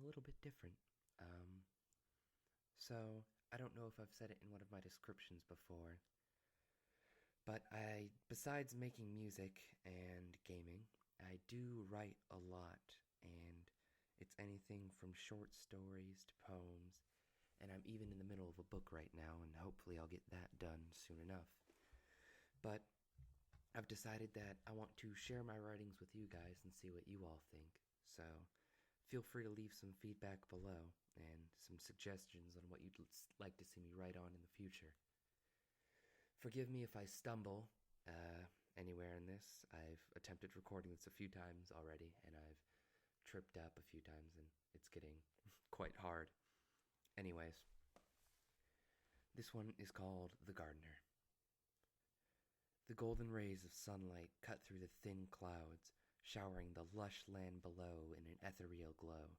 a little bit different. Um, so, I don't know if I've said it in one of my descriptions before, but besides making music and gaming, I do write a lot, and it's anything from short stories to poems, and I'm even in the middle of a book right now, and hopefully I'll get that done soon enough. But I've decided that I want to share my writings with you guys and see what you all think. So feel free to leave some feedback below and some suggestions on what you'd like to see me write on in the future. Forgive me if I stumble anywhere in this. I've attempted recording this a few times already, and I've tripped up a few times, and it's getting quite hard. Anyways, this one is called The Gardener. The golden rays of sunlight cut through the thin clouds, showering the lush land below in an ethereal glow.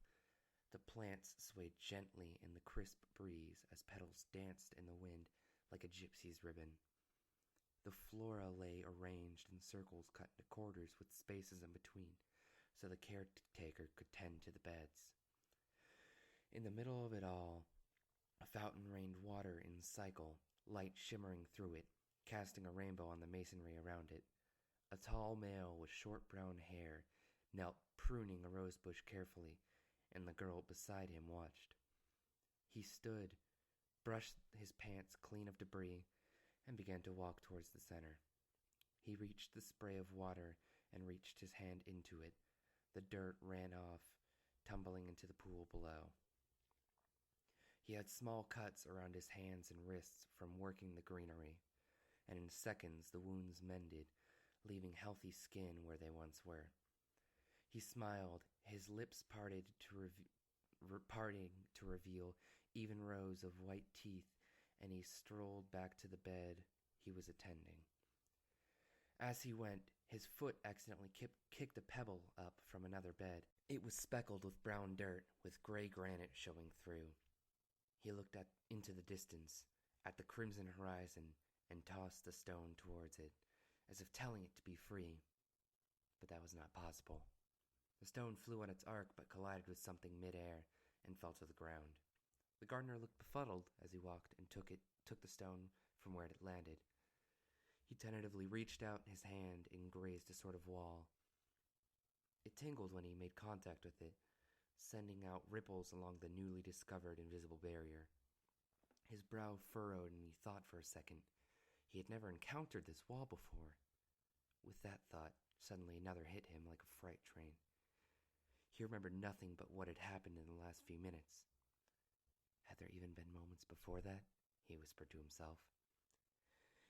The plants swayed gently in the crisp breeze as petals danced in the wind like a gypsy's ribbon. The flora lay arranged in circles cut into quarters with spaces in between, so the caretaker could tend to the beds. In the middle of it all, a fountain rained water in cycle, light shimmering through it, casting a rainbow on the masonry around it. A tall male with short brown hair knelt pruning a rosebush carefully, and the girl beside him watched. He stood, brushed his pants clean of debris, and began to walk towards the center. He reached the spray of water and reached his hand into it. The dirt ran off, tumbling into the pool below. He had small cuts around his hands and wrists from working the greenery, and in seconds the wounds mended, leaving healthy skin where they once were. He smiled, his lips parting to reveal even rows of white teeth, and he strolled back to the bed he was attending. As he went, his foot accidentally kicked a pebble up from another bed. It was speckled with brown dirt, with gray granite showing through. He looked into the distance, at the crimson horizon, and tossed the stone towards it, as if telling it to be free. But that was not possible. The stone flew on its arc but collided with something mid-air and fell to the ground. The gardener looked befuddled as he walked and took the stone from where it had landed. He tentatively reached out his hand and grazed a sort of wall. It tingled when he made contact with it, sending out ripples along the newly discovered invisible barrier. His brow furrowed and he thought for a second. He had never encountered this wall before. With that thought, suddenly another hit him like a freight train. He remembered nothing but what had happened in the last few minutes. Had there even been moments before that? He whispered to himself.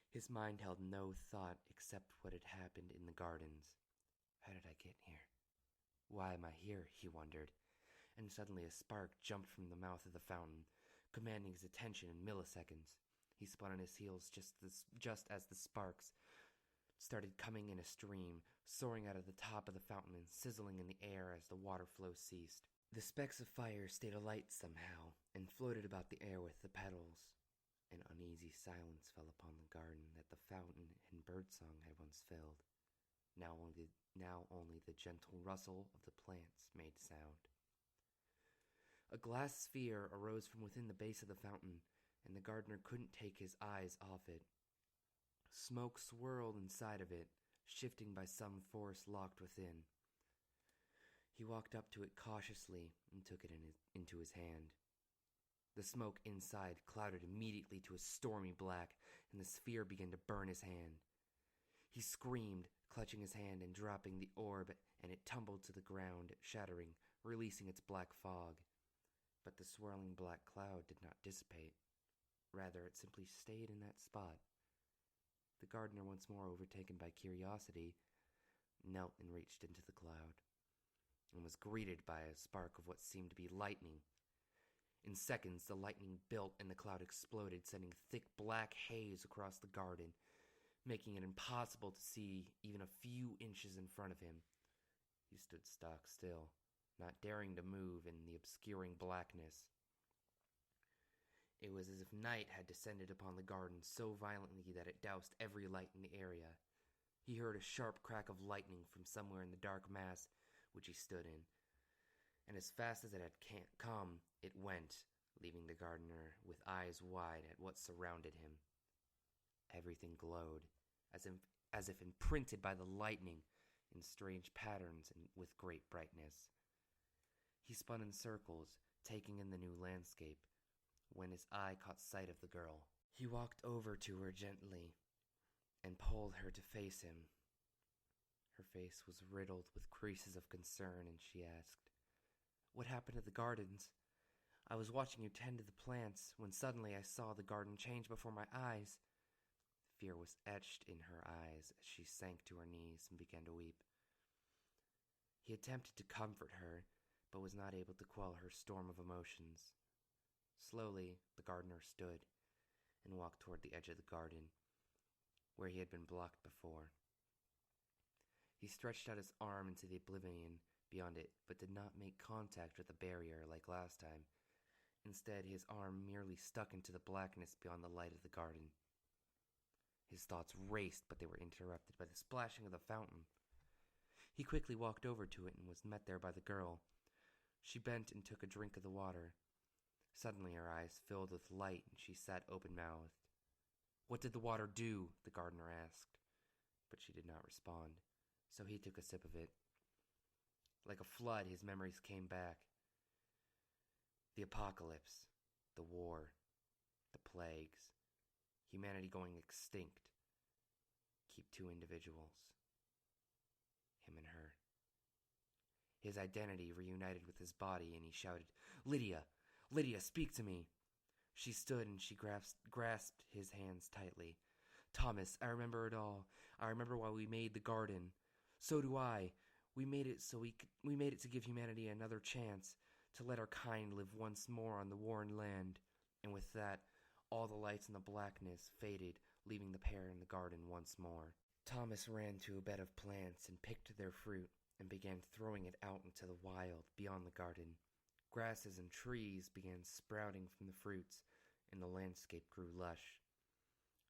His mind held no thought except what had happened in the gardens. How did I get here? Why am I here? He wondered. And suddenly a spark jumped from the mouth of the fountain, commanding his attention in milliseconds. He spun on his heels just as the sparks started coming in a stream, soaring out of the top of the fountain and sizzling in the air as the water flow ceased. The specks of fire stayed alight somehow and floated about the air with the petals. An uneasy silence fell upon the garden that the fountain and birdsong had once filled. Now only the gentle rustle of the plants made sound. A glass sphere arose from within the base of the fountain, and the gardener couldn't take his eyes off it. Smoke swirled inside of it, shifting by some force locked within. He walked up to it cautiously and took it into his hand. The smoke inside clouded immediately to a stormy black, and the sphere began to burn his hand. He screamed, clutching his hand and dropping the orb, and it tumbled to the ground, shattering, releasing its black fog. But the swirling black cloud did not dissipate. Rather, it simply stayed in that spot. The gardener, once more overtaken by curiosity, knelt and reached into the cloud, and was greeted by a spark of what seemed to be lightning. In seconds, the lightning built and the cloud exploded, sending thick black haze across the garden, making it impossible to see even a few inches in front of him. He stood stock still, not daring to move in the obscuring blackness. It was as if night had descended upon the garden so violently that it doused every light in the area. He heard a sharp crack of lightning from somewhere in the dark mass which he stood in. and as fast as it had come, it went, leaving the gardener with eyes wide at what surrounded him. Everything glowed, as if imprinted by the lightning in strange patterns and with great brightness. He spun in circles, taking in the new landscape, when his eye caught sight of the girl. He walked over to her gently and pulled her to face him. Her face was riddled with creases of concern, and she asked, "What happened to the gardens? I was watching you tend to the plants when suddenly I saw the garden change before my eyes." Fear was etched in her eyes as she sank to her knees and began to weep. He attempted to comfort her, but was not able to quell her storm of emotions. Slowly, the gardener stood and walked toward the edge of the garden, where he had been blocked before. He stretched out his arm into the oblivion beyond it, but did not make contact with the barrier like last time. Instead, his arm merely stuck into the blackness beyond the light of the garden. His thoughts raced, but they were interrupted by the splashing of the fountain. He quickly walked over to it and was met there by the girl. She bent and took a drink of the water. Suddenly her eyes filled with light and she sat open-mouthed. "What did the water do?" the gardener asked. But she did not respond, so he took a sip of it. Like a flood, his memories came back. The apocalypse, the war, the plagues, humanity going extinct. Keep two individuals. Him and her. His identity reunited with his body, and he shouted, "Lydia! Lydia, speak to me!" She stood and she grasped his hands tightly. "Thomas, I remember it all. I remember why we made the garden. So do I. We made it we made it to give humanity another chance, to let our kind live once more on the worn land." And with that, all the lights in the blackness faded, leaving the pair in the garden once more. Thomas ran to a bed of plants and picked their fruit and began throwing it out into the wild beyond the garden. Grasses and trees began sprouting from the fruits, and the landscape grew lush.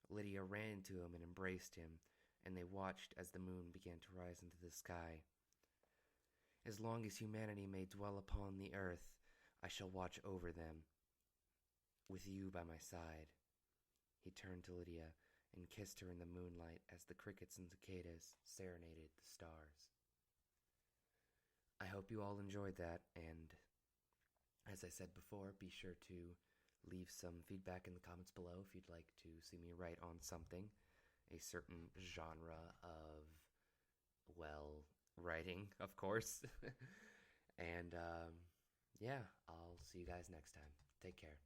Lydia ran to him and embraced him, and they watched as the moon began to rise into the sky. "As long as humanity may dwell upon the earth, I shall watch over them, with you by my side." He turned to Lydia and kissed her in the moonlight as the crickets and cicadas serenaded the stars. I hope you all enjoyed that, and as I said before, be sure to leave some feedback in the comments below if you'd like to see me write on something, a certain genre of, well, writing, of course. And, yeah, I'll see you guys next time. Take care.